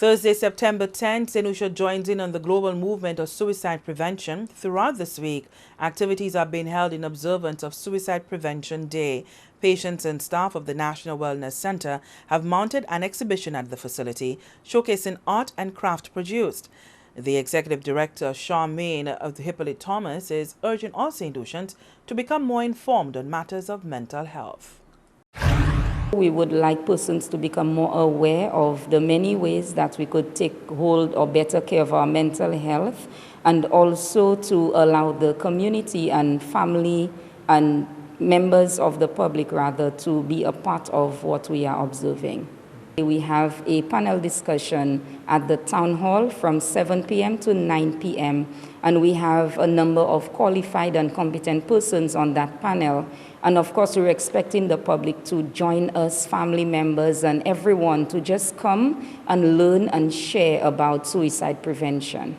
Thursday, September 10th, St. Lucia joins in on the global movement of suicide prevention. Throughout this week, activities are being held in observance of Suicide Prevention Day. Patients and staff of the National Wellness Center have mounted an exhibition at the facility, showcasing art and craft produced. The executive director, Charmaine of the Hippolyte Thomas, is urging all St. Lucians to become more informed on matters of mental health. We would like persons to become more aware of the many ways that we could take hold or better care of our mental health, and also to allow the community and family and members of the public rather to be a part of what we are observing. We have a panel discussion at the town hall from 7 p.m. to 9 p.m. and we have a number of qualified and competent persons on that panel. And of course, we're expecting the public to join us, family members and everyone, to just come and learn and share about suicide prevention.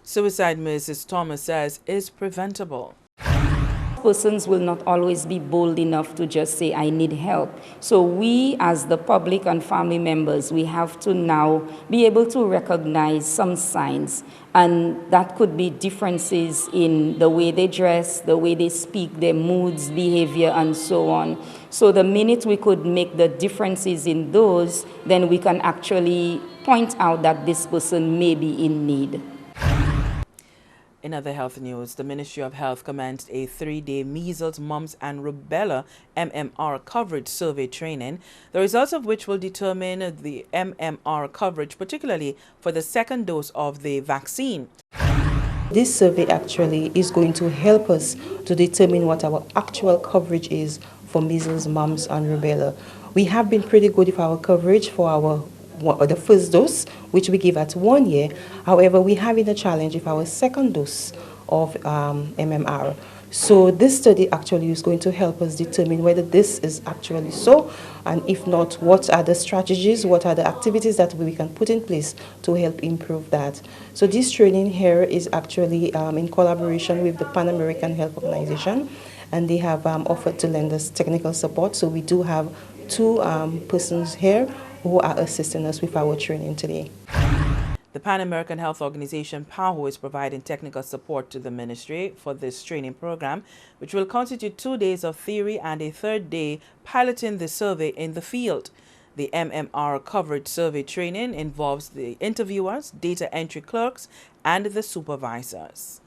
Suicide, Mrs. Thomas says, is preventable. Persons will not always be bold enough to just say, I need help. So we, as the public and family members, we have to now be able to recognize some signs. And that could be differences in the way they dress, the way they speak, their moods, behavior, and so on. So the minute we could make the differences in those, then we can actually point out that this person may be in need. In other health news, the Ministry of Health commenced a 3-day measles, mumps and rubella MMR coverage survey training, the results of which will determine the MMR coverage, particularly for the second dose of the vaccine. This survey actually is going to help us to determine what our actual coverage is for measles, mumps and rubella. We have been pretty good with our coverage for the first dose, which we give at 1 year. However, we're having a challenge with our second dose of MMR. So this study actually is going to help us determine whether this is actually so, and if not, what are the strategies, what are the activities that we can put in place to help improve that. So this training here is actually in collaboration with the Pan American Health Organization, and they have offered to lend us technical support. So we do have 2 persons here who are assisting us with our training today. The Pan American Health Organization, PAHO, is providing technical support to the ministry for this training program, which will constitute 2 days of theory and a 3rd day piloting the survey in the field. The MMR coverage survey training involves the interviewers, data entry clerks, and the supervisors.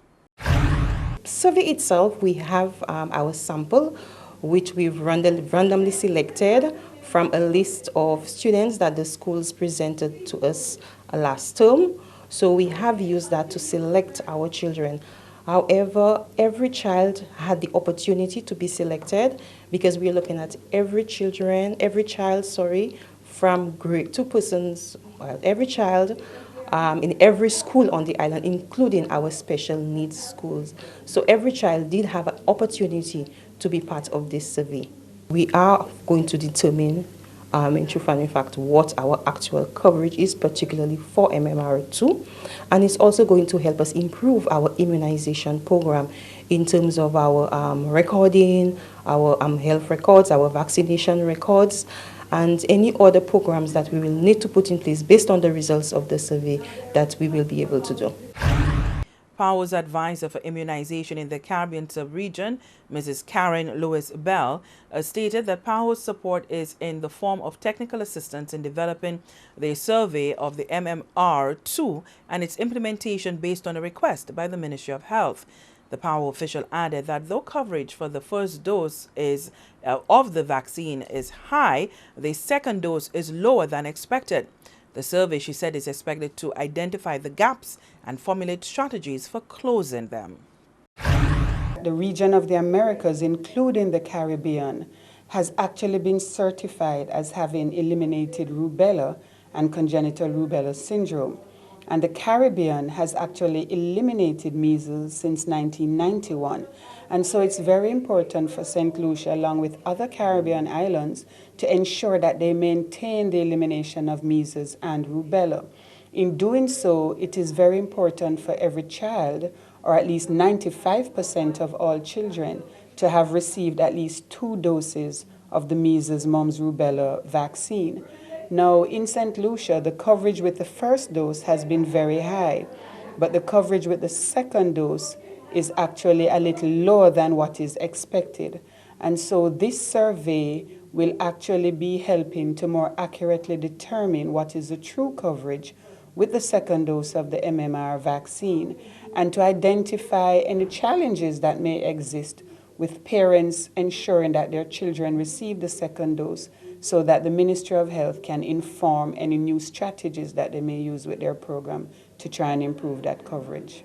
Survey itself, we have our sample, which we've randomly selected from a list of students that the schools presented to us last term. So we have used that to select our children. However, every child had the opportunity to be selected because we're looking at every child, from grade 2 persons, every child in every school on the island, including our special needs schools. So every child did have an opportunity to be part of this survey. We are going to determine, in truth and in fact, what our actual coverage is, particularly for MMR2. And it's also going to help us improve our immunization program in terms of our recording, our health records, our vaccination records, and any other programs that we will need to put in place based on the results of the survey that we will be able to do. PAHO's advisor for immunization in the Caribbean sub-region, Mrs. Karen Lewis Bell, stated that PAHO's support is in the form of technical assistance in developing the survey of the MMR2 and its implementation based on a request by the Ministry of Health. The PAHO official added that though coverage for the first dose of the vaccine is high, the second dose is lower than expected. The survey, she said, is expected to identify the gaps and formulate strategies for closing them. The region of the Americas, including the Caribbean, has actually been certified as having eliminated rubella and congenital rubella syndrome. And the Caribbean has actually eliminated measles since 1991. And so it's very important for St. Lucia, along with other Caribbean islands, to ensure that they maintain the elimination of measles and rubella. In doing so, it is very important for every child, or at least 95% of all children, to have received at least 2 doses of the measles, mumps, rubella vaccine. Now, in St. Lucia, the coverage with the first dose has been very high, but the coverage with the second dose is actually a little lower than what is expected. And so this survey will actually be helping to more accurately determine what is the true coverage with the second dose of the MMR vaccine, and to identify any challenges that may exist with parents ensuring that their children receive the second dose, so that the Ministry of Health can inform any new strategies that they may use with their program to try and improve that coverage.